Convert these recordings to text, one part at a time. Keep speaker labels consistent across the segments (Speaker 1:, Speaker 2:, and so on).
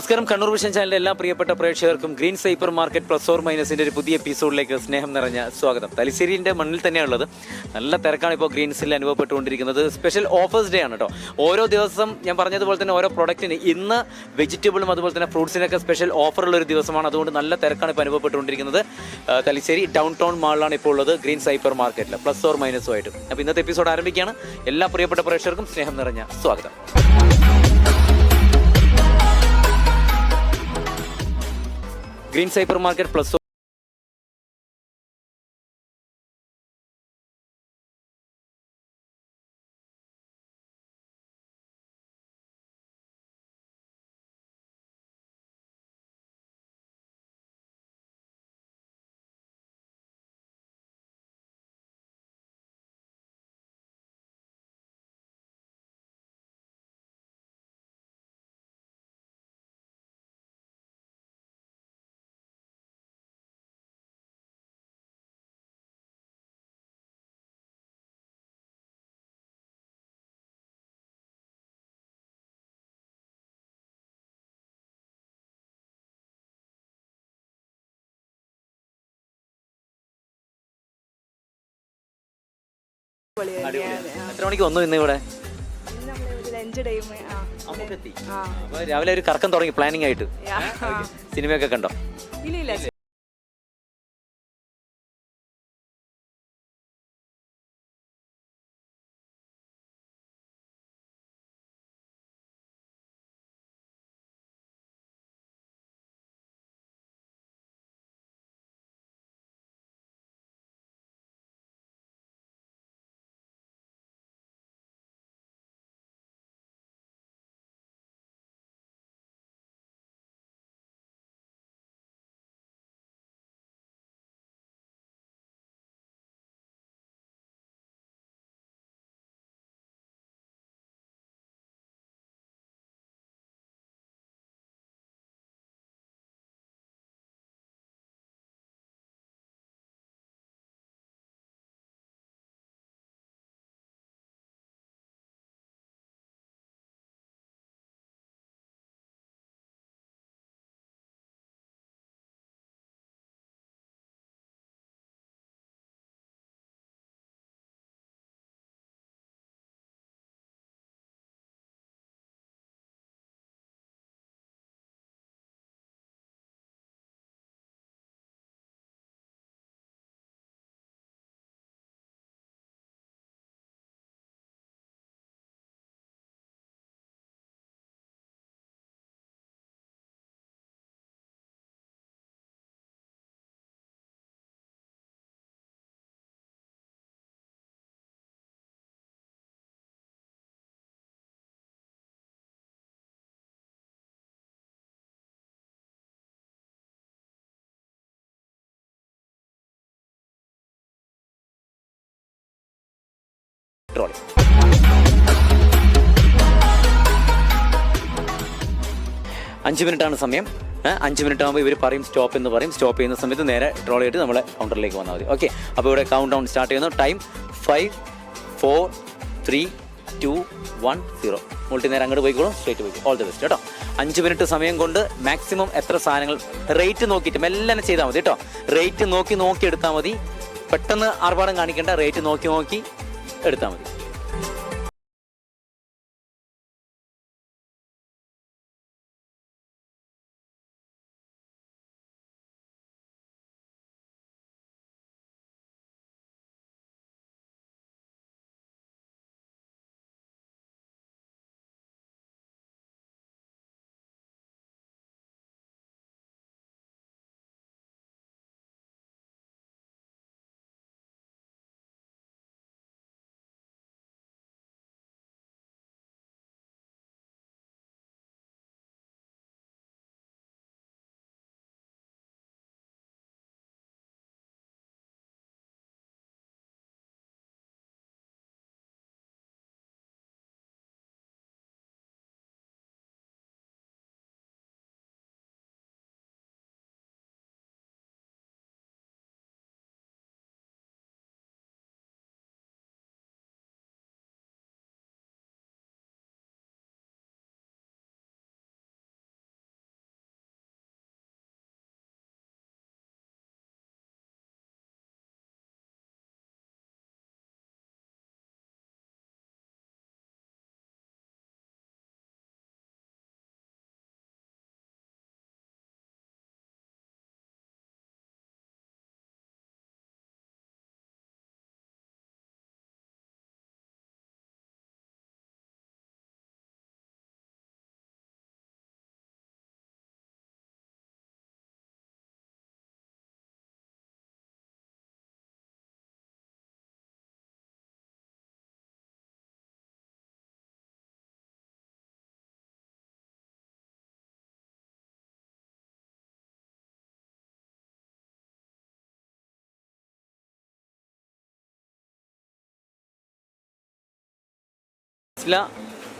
Speaker 1: നമസ്കാരം. കണ്ണൂർ വിഷൻ ചാനലിലെ എല്ലാ പ്രിയപ്പെട്ട പ്രേക്ഷകർക്കും green super market plus or മൈനസിന്റെ ഒരു പുതിയ എപ്പിസോഡിലേക്ക് സ്നേഹം നിറഞ്ഞ സ്വാഗതം. തലശ്ശേരിന്റെ മണ്ണിൽ തന്നെയാണുള്ളത്. നല്ല തിരക്കാണ് ഇപ്പോൾ ഗ്രീൻസിൽ അനുഭവപ്പെട്ടുകൊണ്ടിരിക്കുന്നത്. സ്പെഷ്യൽ ഓഫേഴ്സ് ഡേ ആണ് കേട്ടോ. ഓരോ ദിവസം ഞാൻ പറഞ്ഞതുപോലെ തന്നെ ഓരോ പ്രൊഡക്റ്റിന് ഇന്ന് വെജിറ്റബിളും അതുപോലെ തന്നെ ഫ്രൂട്ട്സിനൊക്കെ സ്പെഷ്യൽ ഓഫറുള്ള ഒരു ദിവസമാണ്. അതുകൊണ്ട് നല്ല തിരക്കാണ് ഇപ്പോൾ അനുഭവപ്പെട്ടുകൊണ്ടിരിക്കുന്നത്. തലശ്ശേരി ഡൗൺ ടൗൺ മാളിലാണ് ഇപ്പോൾ ഉള്ളത്, ഗ്രീൻ സൈപ്പർ മാർക്കറ്റിൽ പ്ലസ് ഓർ മൈനസുമായിട്ട്. അപ്പോൾ ഇന്നത്തെ എപ്പിസോഡ് ആരംഭിക്കുകയാണ്. എല്ലാ പ്രിയപ്പെട്ട പ്രേക്ഷകർക്കും സ്നേഹം നിറഞ്ഞ സ്വാഗതം. ഗ്രീൻ സൈപ്പർ മാർക്കറ്റ് പ്ലസ് എത്ര മണിക്ക് വന്നു ഇന്ന് ഇവിടെ? അപ്പൊ രാവിലെ ഒരു കറക്കം തുടങ്ങി പ്ലാനിങ് ആയിട്ട്. സിനിമയൊക്കെ കണ്ടോ? ട്രോളി 5 മിനിറ്റാണ് സമയം. 5 മിനിറ്റ് ആകുമ്പോൾ ഇവർ പറയും സ്റ്റോപ്പ് എന്ന് പറയും. സ്റ്റോപ്പ് ചെയ്യുന്ന സമയത്ത് നേരെ ട്രോളി ആയിട്ട് നമ്മളെ കൗണ്ടറിലേക്ക് വന്നാൽ മതി. ഓക്കെ, അപ്പോൾ ഇവിടെ കൗണ്ട് ഡൗൺ സ്റ്റാർട്ട് ചെയ്യുന്നു. ടൈം 5, 4, 3, 2, 1, 0. മുൾട്ടി നേരെ അങ്ങോട്ട് പോയിക്കോളും, സ്ട്രേറ്റ് പോയിക്കോളും. ഓൾ ദി ബെസ്റ്റ് കേട്ടോ. 5 മിനിറ്റ് സമയം കൊണ്ട് മാക്സിമം എത്ര സാധനങ്ങൾ റേറ്റ് നോക്കിയിട്ട് മെല്ലെ ചെയ്താൽ മതി കേട്ടോ. റേറ്റ് നോക്കി എടുത്താൽ മതി. പെട്ടെന്ന് ആർഭാടം കാണിക്കേണ്ട. റേറ്റ് നോക്കി എടുത്താൽ മതി.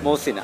Speaker 1: മോസിന.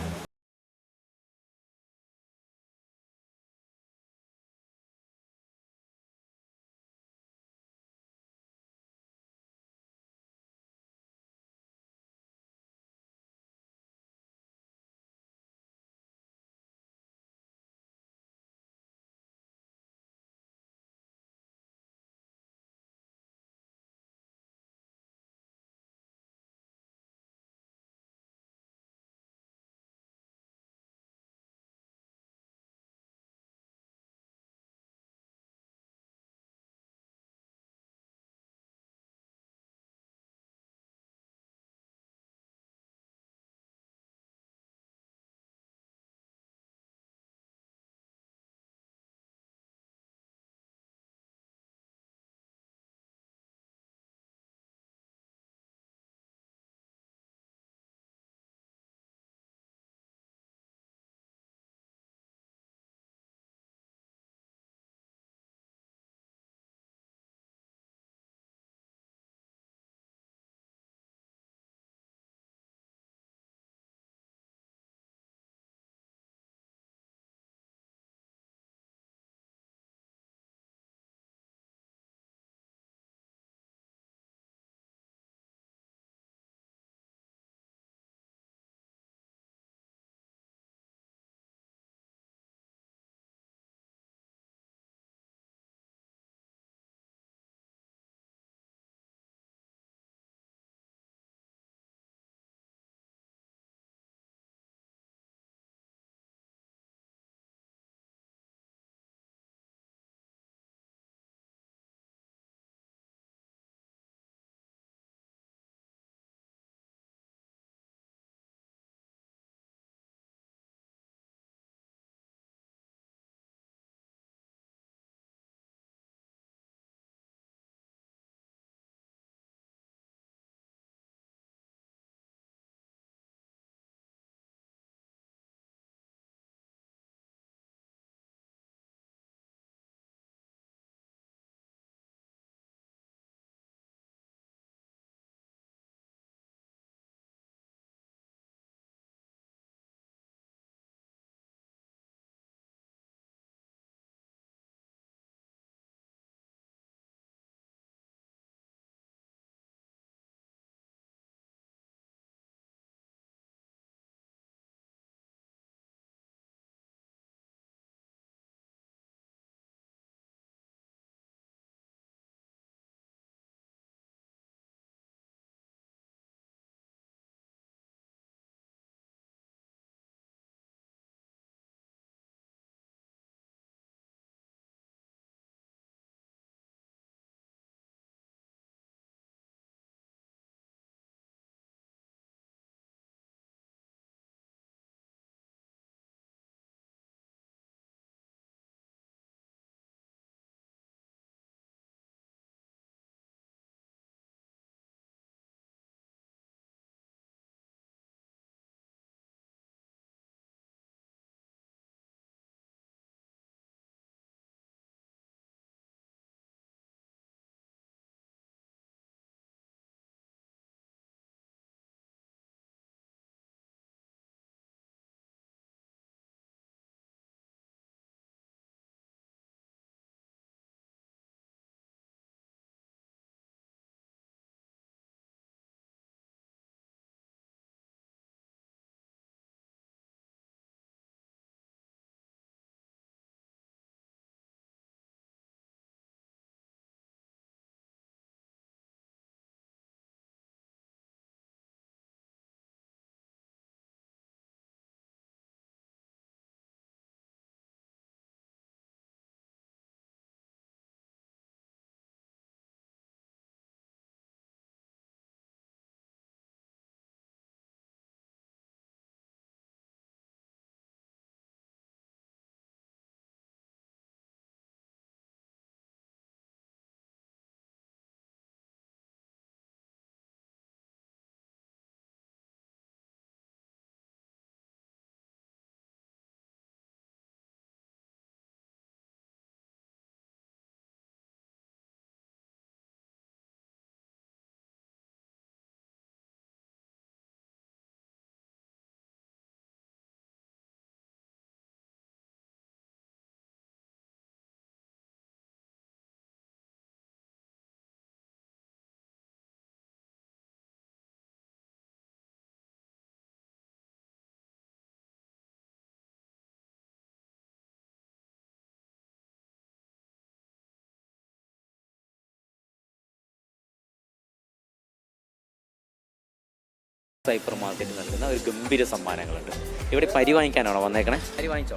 Speaker 1: സൈപ്പർ മാർക്കറ്റ് നൽകുന്ന ഒരു ഗംഭീര സമ്മാനങ്ങളുണ്ട്. ഇവിടെ പരി വാങ്ങിക്കാനാണോ വന്നേക്കണേ? അരി വാങ്ങിച്ചോ?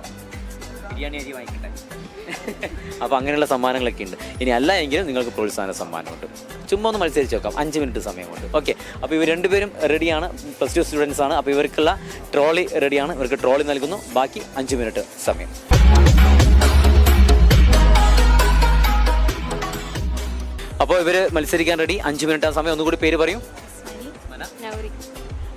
Speaker 1: ബിരിയാണി അരി വാങ്ങിക്കട്ടെ. അപ്പോൾ അങ്ങനെയുള്ള സമ്മാനങ്ങളൊക്കെ ഉണ്ട്. ഇനി അല്ല എങ്കിലും നിങ്ങൾക്ക് പ്രോത്സാഹന സമ്മാനമുണ്ട്. ചുമ്മാ ഒന്ന് മത്സരിച്ച് നോക്കാം 5 മിനിറ്റ് സമയമുണ്ട്. ഓക്കെ, അപ്പോൾ ഇവർ രണ്ടുപേരും റെഡിയാണ്, +2 സ്റ്റുഡൻസ് ആണ്. അപ്പോൾ ഇവർക്കുള്ള ട്രോളി റെഡിയാണ്. ഇവർക്ക് ട്രോളി നൽകുന്നു. ബാക്കി 5 മിനിറ്റ് സമയം. അപ്പോൾ ഇവർ മത്സരിക്കാൻ റെഡി. 5 മിനിറ്റ് ആ സമയം. ഒന്നുകൂടി പേര് പറയും.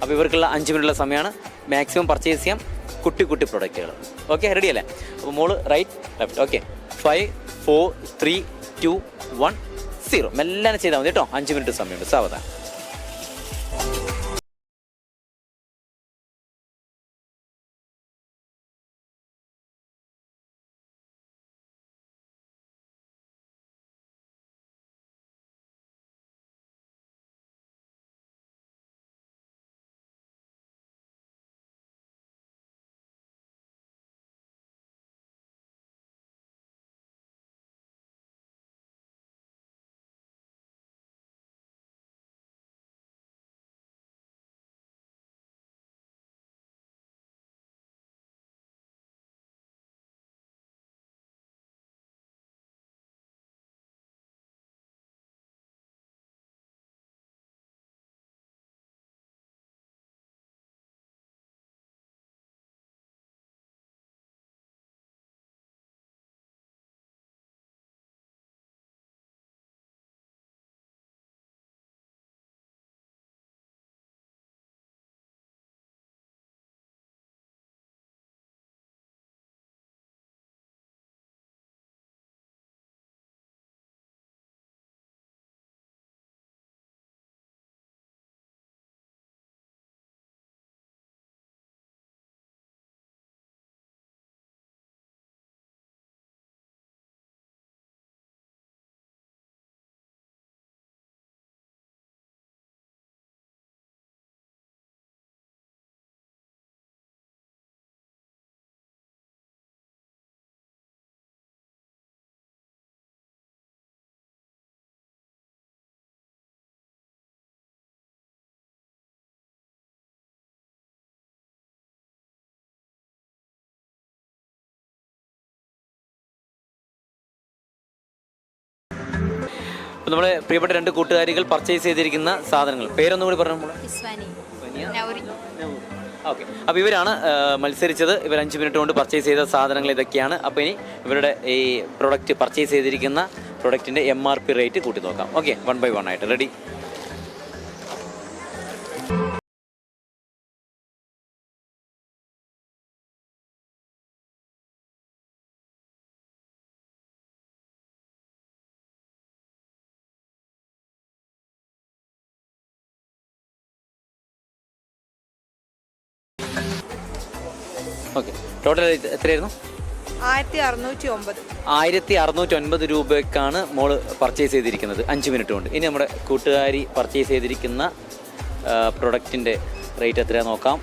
Speaker 1: അപ്പോൾ ഇവർക്കുള്ള 5 മിനിറ്റുള്ള സമയമാണ്. മാക്സിമം പർച്ചേസ് ചെയ്യാം കുട്ടി പ്രൊഡക്റ്റുകൾ. ഓക്കെ, റെഡി അല്ലേ? അപ്പോൾ മോള് റൈറ്റ് ലെഫ്റ്റ്. ഓക്കെ, 5 4 3 2 1 0. മെല്ലെ ചെയ്താൽ മതി കേട്ടോ. 5 മിനിറ്റ് സമയമുണ്ട്. സാവധാനം. അപ്പോൾ നമ്മുടെ പ്രിയപ്പെട്ട 2 കൂട്ടുകാരികൾ പർച്ചേസ് ചെയ്തിരിക്കുന്ന സാധനങ്ങൾ പേരൊന്നും കൂടി പറഞ്ഞു. ഓക്കെ, അപ്പോൾ ഇവരാണ് മത്സരിച്ചത്. ഇവർ 5 മിനിറ്റ് കൊണ്ട് പർച്ചേസ് ചെയ്ത സാധനങ്ങൾ ഇതൊക്കെയാണ്. അപ്പോൾ ഇനി ഇവരുടെ ഈ പ്രൊഡക്റ്റ് പർച്ചേസ് ചെയ്തിരിക്കുന്ന പ്രൊഡക്റ്റിൻ്റെ MRP റേറ്റ് കൂട്ടി നോക്കാം. ഓക്കെ, 1 by 1 ആയിട്ട്. റെഡി? ഓക്കെ, ടോട്ടൽ എത്രയായിരുന്നു? 1609 രൂപയ്ക്കാണ് മോള് പർച്ചേസ് ചെയ്തിരിക്കുന്നത് 5 മിനിറ്റ് കൊണ്ട്. ഇനി നമ്മുടെ കൂട്ടുകാരി പർച്ചേസ് ചെയ്തിരിക്കുന്ന പ്രൊഡക്റ്റിൻ്റെ റേറ്റ് എത്രയാണെന്ന് നോക്കാം.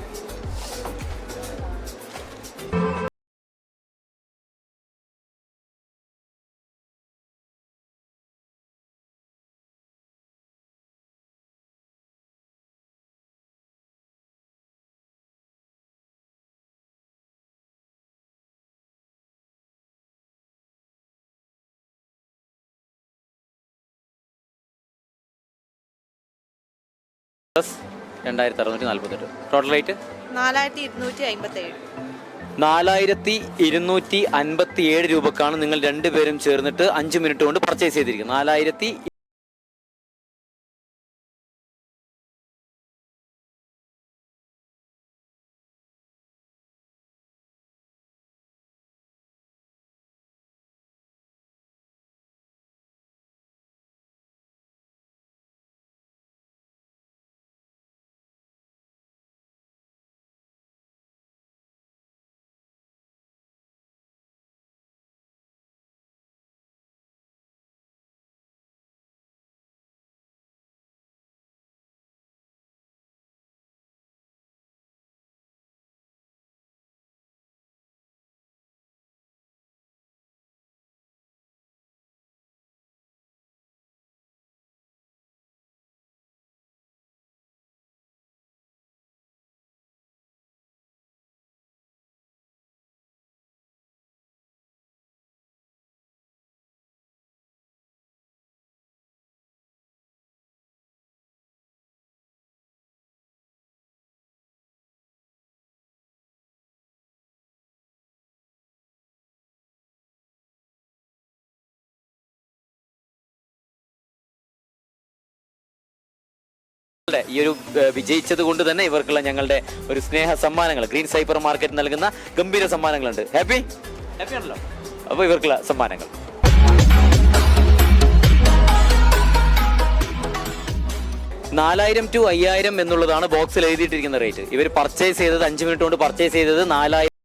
Speaker 1: പ്ലസ് 2648. ടോട്ടൽ റേറ്റ് 4257 രൂപക്കാണ് നിങ്ങൾ രണ്ടുപേരും ചേർന്നിട്ട് 5 മിനിറ്റ് കൊണ്ട് പർച്ചേസ് ചെയ്തിരിക്കുന്നത്. ഈ ഒരു വിജയിച്ചത് കൊണ്ട് തന്നെ ഇവർക്കുള്ള ഞങ്ങളുടെ ഒരു സ്നേഹ സമ്മാനങ്ങൾ ഗ്രീൻ സൈപ്പർ മാർക്കറ്റ് നൽകുന്ന ഗംഭീര സമ്മാനങ്ങളുണ്ട്. ഹാപ്പി ആണല്ലോ? അപ്പോൾ ഇവർക്കുള്ള സമ്മാനങ്ങൾ 4000 to 5000 എന്നുള്ളതാണ് ബോക്സിൽ എഴുതിയിട്ടിരിക്കുന്ന റേറ്റ്. ഇവർ പർച്ചേസ് ചെയ്തത് 5 മിനിറ്റ് കൊണ്ട് പർച്ചേസ് ചെയ്തത് 4000.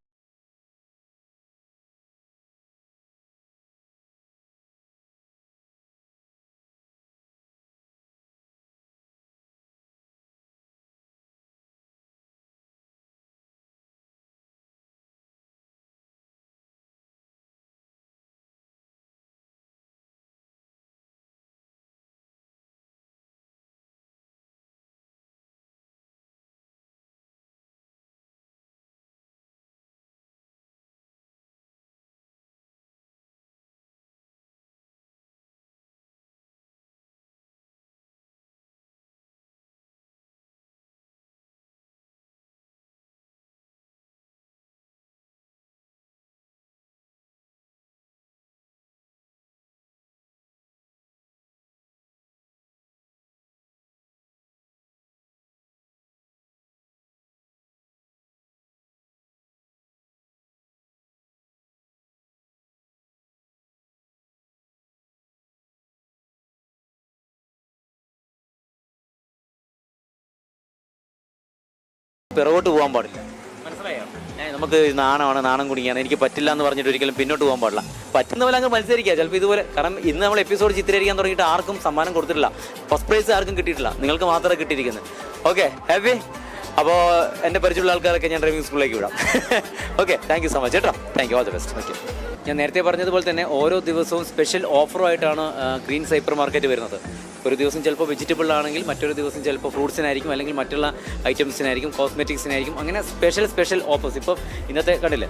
Speaker 1: പിറകോട്ട് പോകാൻ പാടില്ല, മനസ്സിലായോ? നമുക്ക് നാണമാണ്, നാണം കുടിക്കുകയാണ്, എനിക്ക് പറ്റില്ല എന്ന് പറഞ്ഞിട്ട് ഒരിക്കലും പിന്നോട്ട് പോകാൻ പാടില്ല. പറ്റുന്ന പോലെ അങ്ങ് മത്സരിക്കുക. ചിലപ്പോൾ ഇതുപോലെ, കാരണം ഇന്ന് നമ്മൾ എപ്പിസോഡ് ചിത്രീകരിക്കാൻ തുടങ്ങിയിട്ട് ആർക്കും സമ്മാനം കൊടുത്തിട്ടില്ല, ഫസ്റ്റ് പ്രൈസ് ആർക്കും കിട്ടിയിട്ടില്ല, നിങ്ങൾക്ക് മാത്രമേ കിട്ടിയിരിക്കുന്നത്. Okay, happy? അപ്പോൾ എൻ്റെ പരിചയമുള്ള ആൾക്കാരൊക്കെ ഞാൻ ഡ്രൈവിംഗ് സ്കൂളിലേക്ക് വിടാം. Okay, thank you so much കേട്ടോ. Thank you, all the best. Okay, ഞാൻ നേരത്തെ പറഞ്ഞതുപോലെ തന്നെ ഓരോ ദിവസവും സ്പെഷ്യൽ ഓഫറുമായിട്ടാണ് ഗ്രീൻ സൈപ്പർ മാർക്കറ്റ് വരുന്നത്. ഒരു ദിവസം ചിലപ്പോൾ വെജിറ്റബിൾ ആണെങ്കിൽ മറ്റൊരു ദിവസം ചിലപ്പോൾ ഫ്രൂട്ട്സിനായിരിക്കും, അല്ലെങ്കിൽ മറ്റുള്ള ഐറ്റംസിനായിരിക്കും, കോസ്മെറ്റിക്സിനായിരിക്കും. അങ്ങനെ സ്പെഷ്യൽ ഓഫേഴ്സ്. ഇപ്പോൾ ഇന്നത്തെ കണ്ടില്ലേ,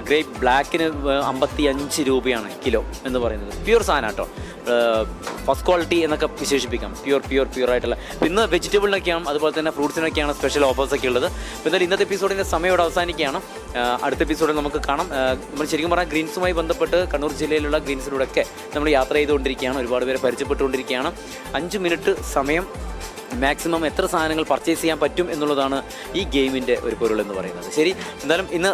Speaker 1: ഗ്രേപ്പ് ബ്ലാക്കിന് 55 രൂപയാണ് കിലോ എന്ന് പറയുന്നത്. പ്യൂർ സാധനം കേട്ടോ, ഫസ്റ്റ് ക്വാളിറ്റി എന്നൊക്കെ വിശേഷിപ്പിക്കാം. പ്യൂർ ആയിട്ടുള്ള. ഇന്ന് വെജിറ്റബിളിനൊക്കെയാണ്, അതുപോലെ തന്നെ ഫ്രൂട്ട്സിനൊക്കെയാണ് സ്പെഷ്യൽ ഓഫേഴ്സൊക്കെ ഉള്ളത്. അപ്പോൾ എന്തായാലും ഇന്നത്തെ എപ്പിസോഡിൻ്റെ സമയം ഇവിടെ അവസാനിക്കുകയാണ്. അടുത്ത എപ്പിസോഡിൽ നമുക്ക് കാണാം. നമ്മൾ ശരിക്കും പറഞ്ഞാൽ ഗ്രീൻസുമായി ബന്ധപ്പെട്ട് കണ്ണൂർ ജില്ലയിലുള്ള ഗ്രീൻസിലൂടെയൊക്കെ നമ്മൾ യാത്ര ചെയ്തുകൊണ്ടിരിക്കുകയാണ്, ഒരുപാട് പേരെ പരിചയപ്പെട്ടുകൊണ്ടിരിക്കുകയാണ്. 5 മിനിറ്റ് സമയം മാക്സിമം എത്ര സാധനങ്ങൾ പർച്ചേസ് ചെയ്യാൻ പറ്റും എന്നുള്ളതാണ് ഈ ഗെയിമിൻ്റെ ഒരു പൊരുൾ എന്ന് പറയുന്നത്. ശരി, എന്തായാലും ഇന്ന്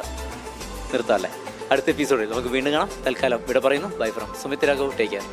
Speaker 1: നിർത്താമല്ലേ? അടുത്ത എപ്പിസോഡിൽ നമുക്ക് വീണ്ടും കാണാം. തൽക്കാലം ഇവിടെ പറയുന്നു bye from Sumit Raghav. Take care.